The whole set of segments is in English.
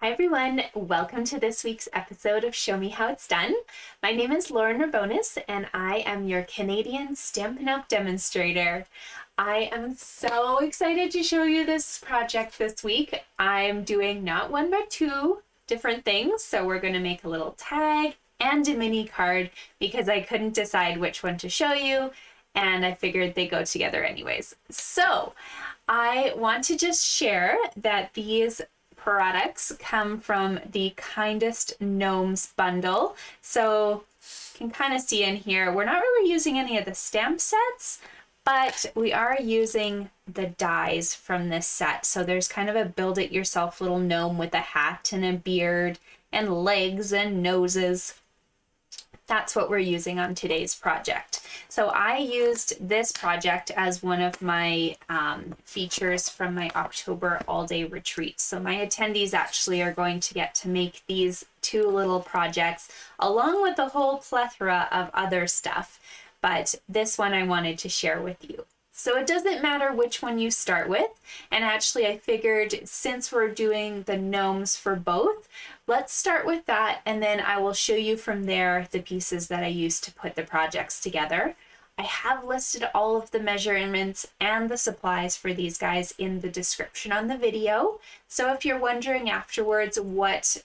Hi everyone, welcome to this week's episode of Show Me How It's Done. My name is Lauren Rabonis and I am your Canadian Stampin' Up! Demonstrator. I am so excited to show you this project this week. I'm doing not one but two different things. So we're going to make a little tag and a mini card because I couldn't decide which one to show you and I figured they go together anyways. So I want to just share that these products come from the Kindest Gnomes bundle. So you can kind of see in here, we're not really using any of the stamp sets, but we are using the dies from this set. So there's kind of a build it yourself little gnome with a hat and a beard and legs and noses. That's what we're using on today's project. So I used this project as one of my features from my October all-day retreat. So my attendees actually are going to get to make these two little projects along with a whole plethora of other stuff. But this one I wanted to share with you. So it doesn't matter which one you start with. And actually I figured since we're doing the gnomes for both, let's start with that and then I will show you from there the pieces that I used to put the projects together. I have listed all of the measurements and the supplies for these guys in the description on the video. So if you're wondering afterwards what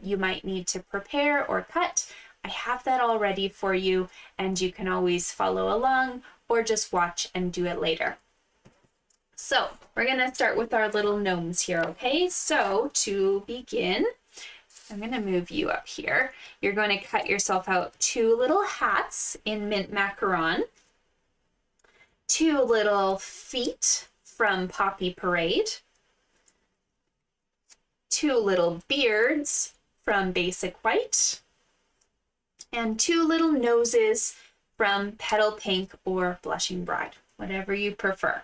you might need to prepare or cut, I have that all ready for you and you can always follow along or just watch and do it later. So we're going to start with our little gnomes here, okay? So to begin, I'm going to move you up here. You're going to cut yourself out two little hats in mint macaron, two little feet from Poppy Parade, two little beards from Basic White, and two little noses from Petal Pink or Blushing Bride, whatever you prefer.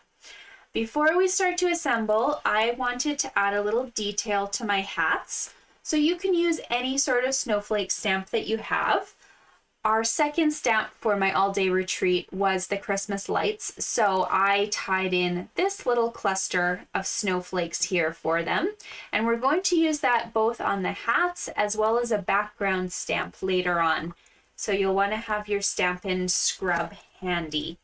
Before we start to assemble, I wanted to add a little detail to my hats. So you can use any sort of snowflake stamp that you have. Our second stamp for my all-day retreat was the Christmas lights. So I tied in this little cluster of snowflakes here for them. And we're going to use that both on the hats as well as a background stamp later on. So you'll want to have your Stampin' Scrub handy.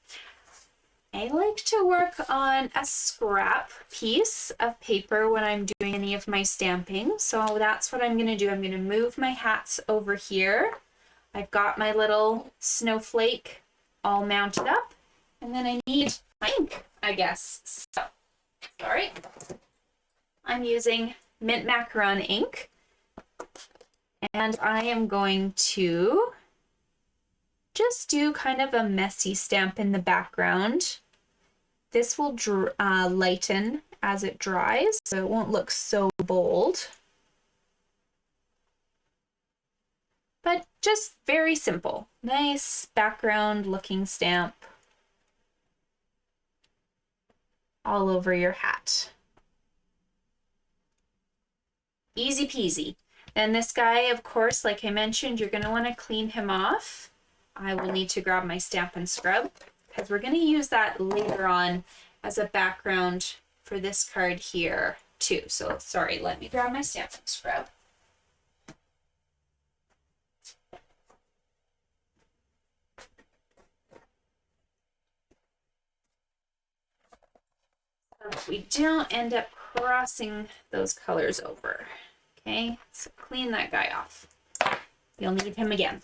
I like to work on a scrap piece of paper when I'm doing any of my stamping. So that's what I'm going to do. I'm going to move my hats over here. I've got my little snowflake all mounted up. And then I need my ink, I guess. So, sorry. I'm using mint macaron ink. And I am going to just do kind of a messy stamp in the background. This will lighten as it dries, so it won't look so bold. But just very simple. Nice background looking stamp all over your hat. Easy peasy. And this guy, of course, like I mentioned, you're going to want to clean him off. I will need to grab my Stampin' Scrub because we're going to use that later on as a background for this card here too. So sorry, let me grab my Stampin' Scrub. So that we don't end up crossing those colors over. Okay, so clean that guy off. You'll need him again.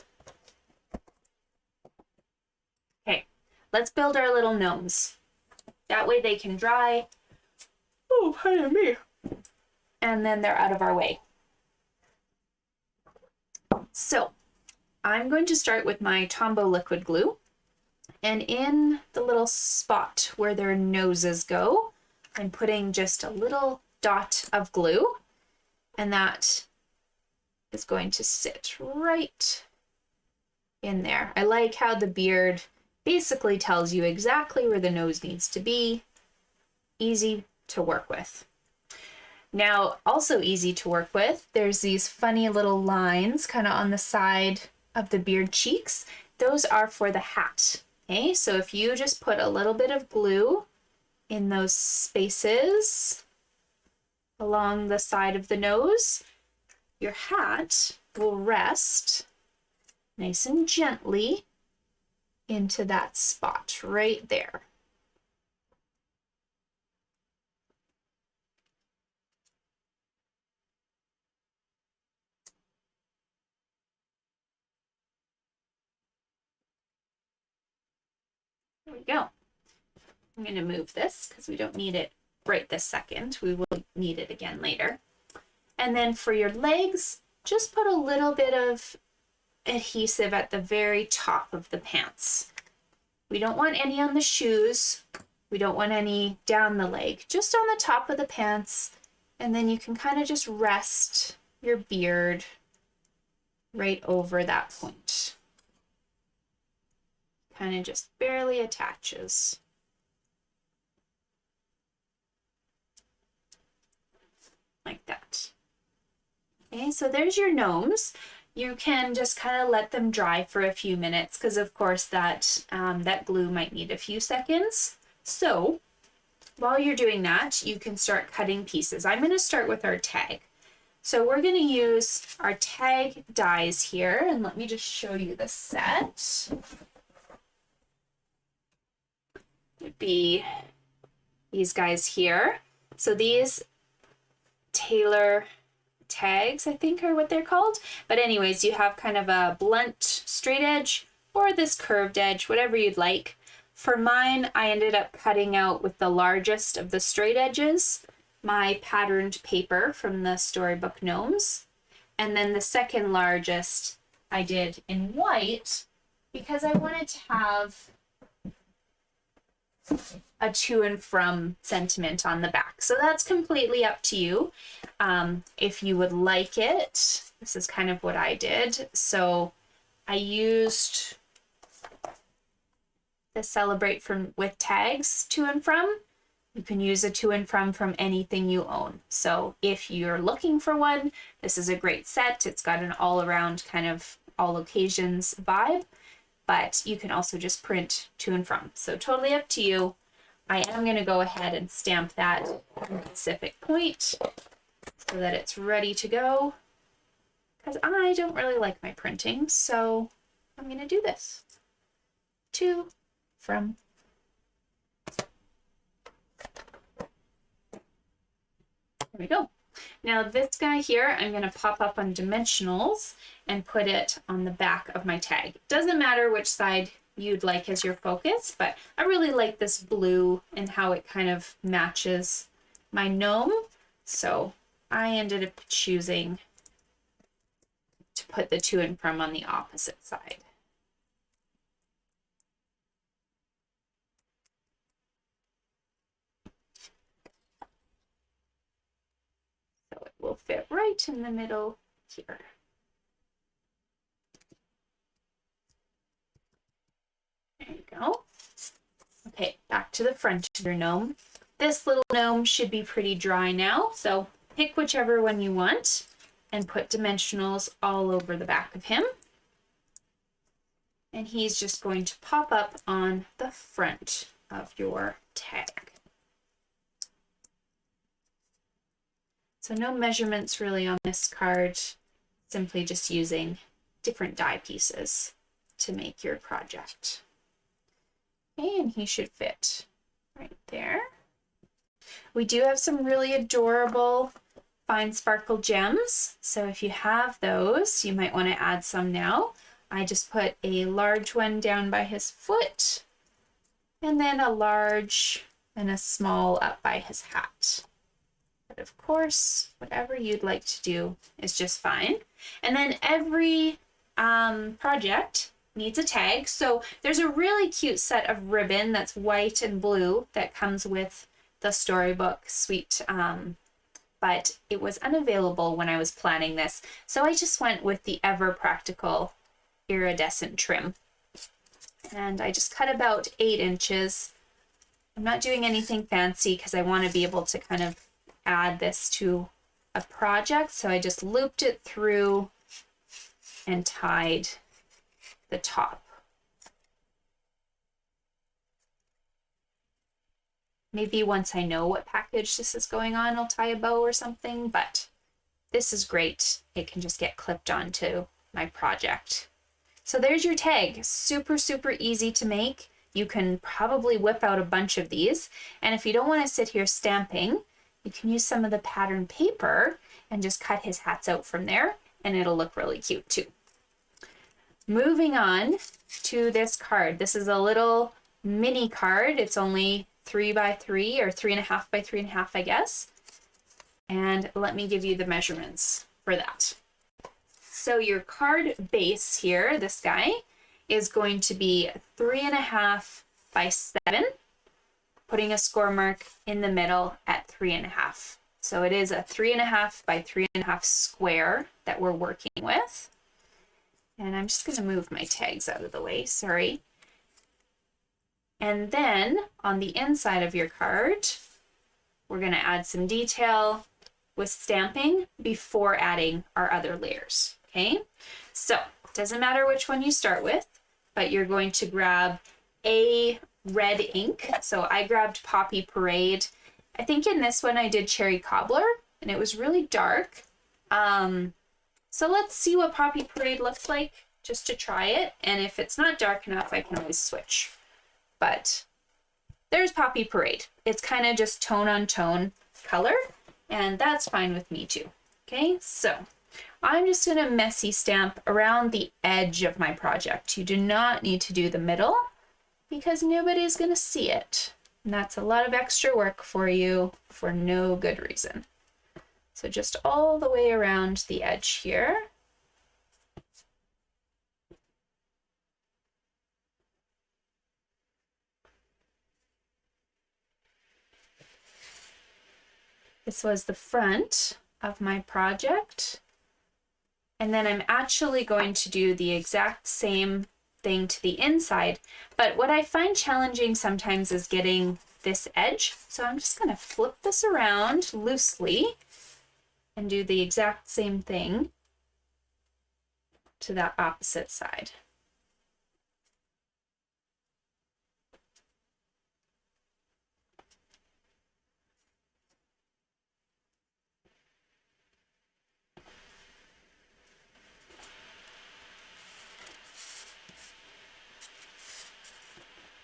Okay, let's build our little gnomes. That way they can dry. Oh, hi me. And then they're out of our way. So I'm going to start with my Tombow liquid glue. And in the little spot where their noses go, I'm putting just a little dot of glue. And that is going to sit right in there. I like how the beard basically tells you exactly where the nose needs to be. Easy to work with. Now, also easy to work with, there's these funny little lines kind of on the side of the beard cheeks. Those are for the hat. Okay, so if you just put a little bit of glue in those spaces along the side of the nose, your hat will rest nice and gently into that spot right there. There we go. I'm going to move this because we don't need it right this second. We will need it again later. And then for your legs, just put a little bit of adhesive at the very top of the pants. We don't want any on the shoes. We don't want any down the leg, just on the top of the pants. And then you can kind of just rest your beard right over that point. Kind of just barely attaches. Like that. Okay, so there's your gnomes. You can just kind of let them dry for a few minutes because of course that glue might need a few seconds. So while you're doing that, you can start cutting pieces. I'm going to start with our tag. So we're going to use our tag dies here, and let me just show you the set. It'd be these guys here. So these Tailor tags, I think are what they're called. But anyways, you have kind of a blunt straight edge or this curved edge, whatever you'd like. For mine, I ended up cutting out with the largest of the straight edges, my patterned paper from the Storybook Gnomes. And then the second largest I did in white because I wanted to have a to and from sentiment on the back. So that's completely up to you. If you would like it, this is kind of what I did. So I used the Celebrate with tags to and from. You can use a to and from anything you own. So if you're looking for one, this is a great set. It's got an all around kind of all occasions vibe, but you can also just print to and from. So totally up to you. I am going to go ahead and stamp that specific point so that it's ready to go because I don't really like my printing. So I'm going to do this. To, from. There we go. Now this guy here, I'm going to pop up on dimensionals and put it on the back of my tag. Doesn't matter which side you'd like as your focus, but I really like this blue and how it kind of matches my gnome. So I ended up choosing to put the to and from on the opposite side. So it will fit right in the middle here. There you go. Okay, back to the front of your gnome. This little gnome should be pretty dry now, so pick whichever one you want and put dimensionals all over the back of him. And he's just going to pop up on the front of your tag. So no measurements really on this card, simply just using different die pieces to make your project. Okay, and he should fit right there. We do have some really adorable fine sparkle gems. So if you have those, you might want to add some now. I just put a large one down by his foot and then a large and a small up by his hat. But of course, whatever you'd like to do is just fine. And then every project needs a tag. So there's a really cute set of ribbon that's white and blue that comes with the Storybook suite, but it was unavailable when I was planning this. So I just went with the ever practical Iridescent Trim. And I just cut about 8 inches. I'm not doing anything fancy because I want to be able to kind of add this to a project. So I just looped it through and tied the top. Maybe once I know what package this is going on, I'll tie a bow or something, but this is great. It can just get clipped onto my project. So there's your tag. Super, super easy to make. You can probably whip out a bunch of these. And if you don't want to sit here stamping, you can use some of the pattern paper and just cut his hats out from there, and it'll look really cute too. Moving on to this card. This is a little mini card. It's only 3 by 3 or 3.5 by 3.5, I guess. And let me give you the measurements for that. So your card base here, this guy, is going to be 3.5 by 7, putting a score mark in the middle at 3.5. So it is a 3.5 by 3.5 square that we're working with. And I'm just going to move my tags out of the way, sorry. And then on the inside of your card, we're going to add some detail with stamping before adding our other layers. Okay, so it doesn't matter which one you start with, but you're going to grab a red ink. So I grabbed Poppy Parade. I think in this one I did Cherry Cobbler, and it was really dark. So let's see what Poppy Parade looks like just to try it. And if it's not dark enough, I can always switch. But there's Poppy Parade. It's kind of just tone on tone color, and that's fine with me too. Okay, so I'm just going to messy stamp around the edge of my project. You do not need to do the middle because nobody's going to see it. And that's a lot of extra work for you for no good reason. So just all the way around the edge here. This was the front of my project. And then I'm actually going to do the exact same thing to the inside. But what I find challenging sometimes is getting this edge. So I'm just going to flip this around loosely and do the exact same thing to that opposite side.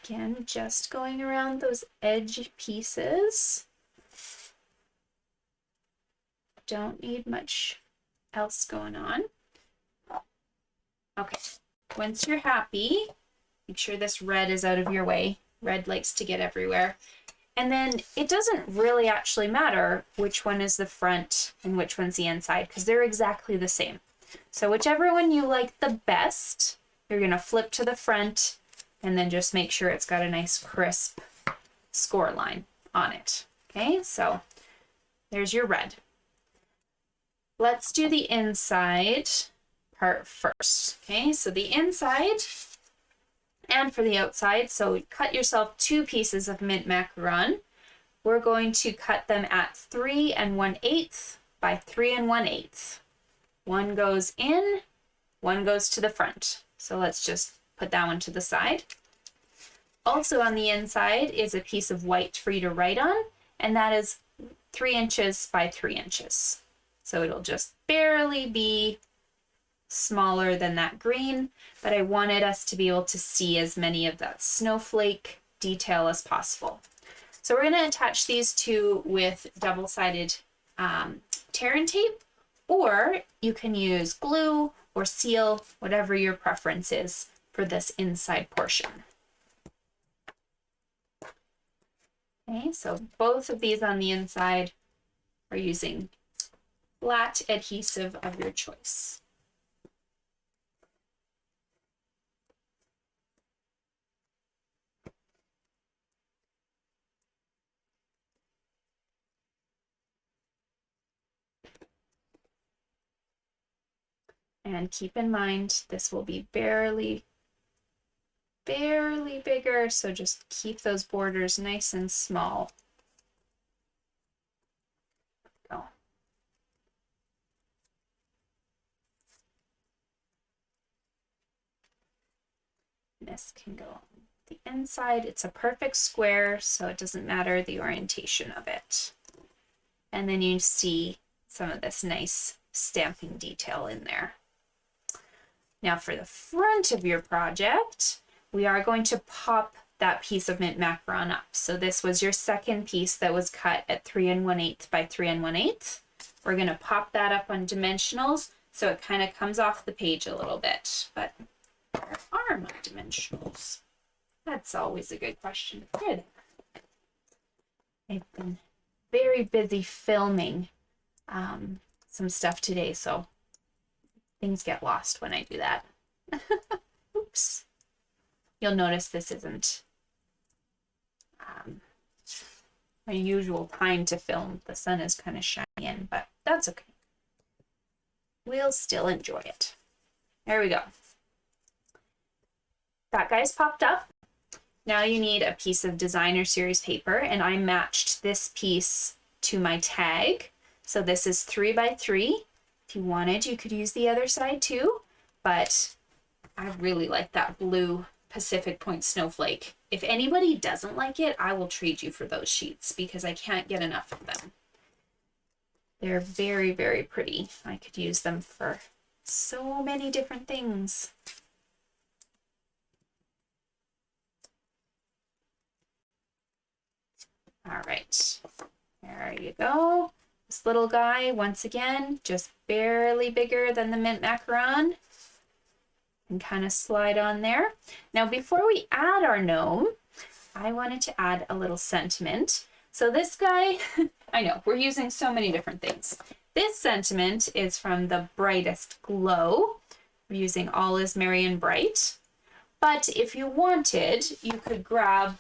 Again, just going around those edge pieces. Don't need much else going on. Okay, once you're happy, make sure this red is out of your way. Red likes to get everywhere. And then it doesn't really actually matter which one is the front and which one's the inside because they're exactly the same. So whichever one you like the best, you're gonna flip to the front and then just make sure it's got a nice crisp score line on it. Okay, so there's your red. Let's do the inside part first. Okay, so the inside and for the outside, so cut yourself 2 pieces of mint macaron. We're going to cut them at 3 1/8 by 3 1/8. One goes in, one goes to the front. So let's just put that one to the side. Also on the inside is a piece of white for you to write on, and that is 3 inches by 3 inches. So it'll just barely be smaller than that green, but I wanted us to be able to see as many of that snowflake detail as possible. So we're going to attach these two with double-sided tear and tape, or you can use glue or seal, whatever your preference is for this inside portion. Okay, so both of these on the inside are using flat adhesive of your choice. And keep in mind, this will be barely bigger, so just keep those borders nice and small. Go. This can go on the inside. It's a perfect square, so it doesn't matter the orientation of it. And then you see some of this nice stamping detail in there. Now for the front of your project, we are going to pop that piece of mint macaron up. So this was your second piece that was cut at 3 1/8 by 3 1/8. We're going to pop that up on dimensionals so it kind of comes off the page a little bit. But where are my dimensionals? That's always a good question. Good. I've been very busy filming some stuff today, so things get lost when I do that. Oops. You'll notice this isn't my usual time to film. The sun is kind of shining in, but that's okay. We'll still enjoy it. There we go. That guy's popped up. Now you need a piece of designer series paper, and I matched this piece to my tag. So this is 3 by 3. If you wanted, you could use the other side too, but I really like that blue Pacific Point snowflake. If anybody doesn't like it, I will trade you for those sheets because I can't get enough of them. They're very, very pretty. I could use them for so many different things. All right, there you go. This little guy, once again, just barely bigger than the mint macaron. And kind of slide on there. Now, before we add our gnome, I wanted to add a little sentiment. So this guy, I know, we're using so many different things. This sentiment is from the Brightest Glow. We're using All is Merry and Bright. But if you wanted, you could grab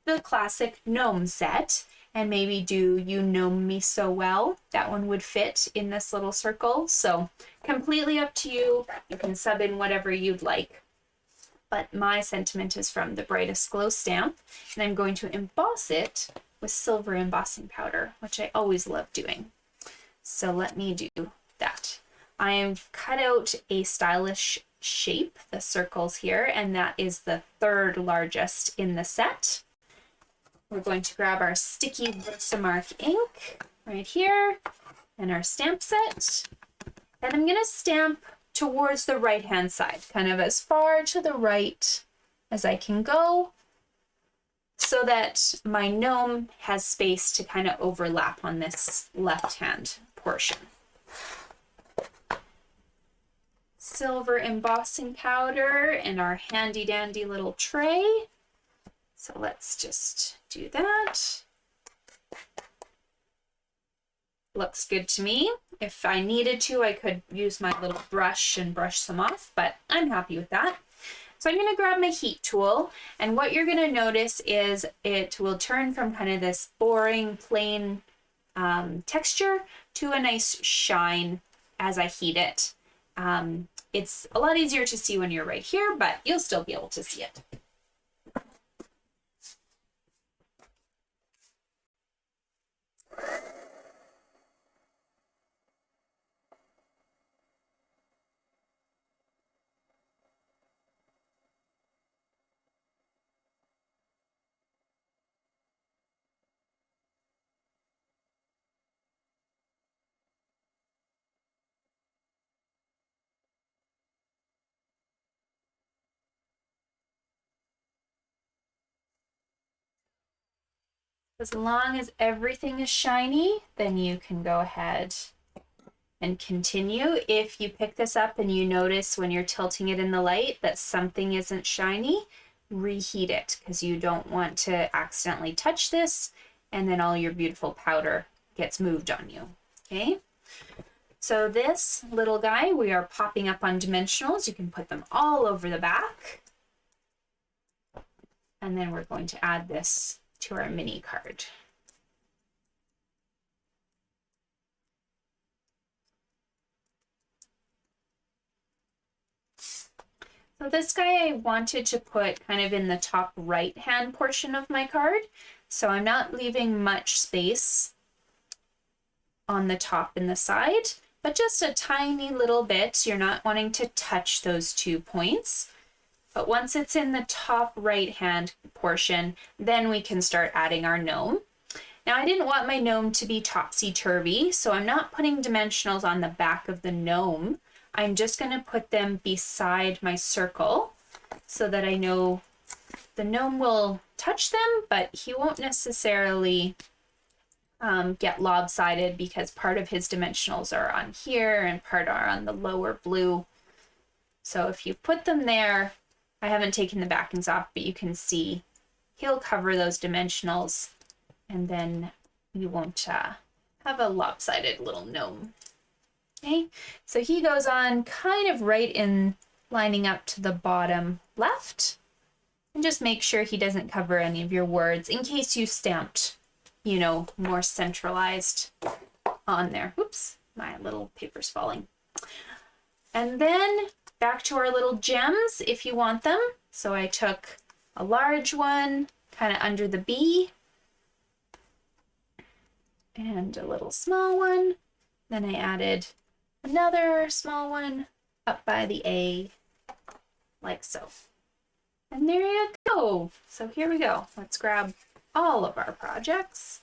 the classic gnome set and maybe do You Gnome Me So Well. That one would fit in this little circle. So completely up to you. You can sub in whatever you'd like. But my sentiment is from the Brightest Glow stamp, and I'm going to emboss it with silver embossing powder, which I always love doing. So let me do that. I've cut out a stylish shape, the circles here, and that is the 3rd largest in the set. We're going to grab our sticky Versamark ink right here and our stamp set. And I'm going to stamp towards the right-hand side, kind of as far to the right as I can go, so that my gnome has space to kind of overlap on this left-hand portion. Silver embossing powder and our handy-dandy little tray. So let's just do that. Looks good to me. If I needed to, I could use my little brush and brush some off, but I'm happy with that. So I'm going to grab my heat tool, and what you're going to notice is it will turn from kind of this boring, plain texture to a nice shine as I heat it. It's a lot easier to see when you're right here, but you'll still be able to see it. As long as everything is shiny, then you can go ahead and continue. If you pick this up and you notice when you're tilting it in the light that something isn't shiny, reheat it, because you don't want to accidentally touch this and then all your beautiful powder gets moved on you. Okay, so this little guy we are popping up on dimensionals. You can put them all over the back, and then we're going to add this to our mini card. So this guy I wanted to put kind of in the top right hand portion of my card, so I'm not leaving much space on the top and the side, but just a tiny little bit. You're not wanting to touch those 2 points. But once it's in the top right hand portion, then we can start adding our gnome. Now I didn't want my gnome to be topsy-turvy, so I'm not putting dimensionals on the back of the gnome. I'm just going to put them beside my circle so that I know the gnome will touch them, but he won't necessarily get lopsided because part of his dimensionals are on here and part are on the lower blue. So if you put them there, I haven't taken the backings off, but you can see he'll cover those dimensionals, and then you won't have a lopsided little gnome. Okay, so he goes on kind of right in lining up to the bottom left, and just make sure he doesn't cover any of your words in case you stamped, you know, more centralized on there. Oops, my little paper's falling. And then back to our little gems if you want them. So I took a large one kind of under the B and a little small one. Then I added another small one up by the A, like so. And there you go. So here we go. Let's grab all of our projects.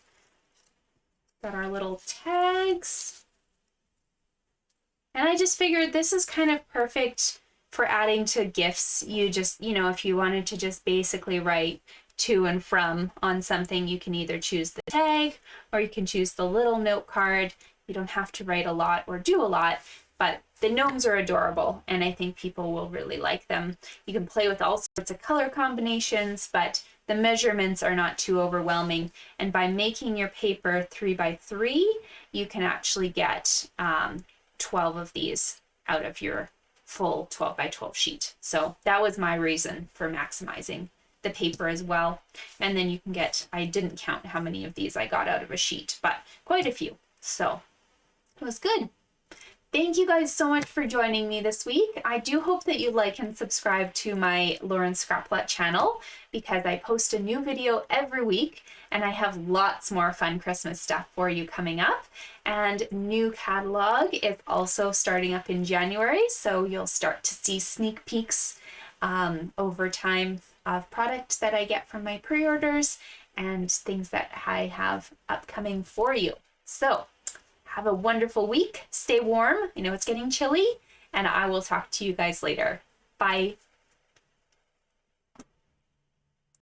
Got our little tags. And I just figured this is kind of perfect for adding to gifts. You just, you know, if you wanted to just basically write to and from on something, you can either choose the tag or you can choose the little note card. You don't have to write a lot or do a lot, but the gnomes are adorable and I think people will really like them. You can play with all sorts of color combinations, but the measurements are not too overwhelming. And by making your paper 3 by 3, you can actually get 12 of these out of your full 12 by 12 sheet. So that was my reason for maximizing the paper as well. And then you can get, I didn't count how many of these I got out of a sheet, but quite a few. So it was good. Thank you guys so much for joining me this week. I do hope that you like and subscribe to my Lauren Scraplet channel because I post a new video every week and I have lots more fun Christmas stuff for you coming up. And new catalog is also starting up in January, so you'll start to see sneak peeks over time of product that I get from my pre-orders and things that I have upcoming for you. So have a wonderful week. Stay warm. I know it's getting chilly, and I will talk to you guys later. Bye.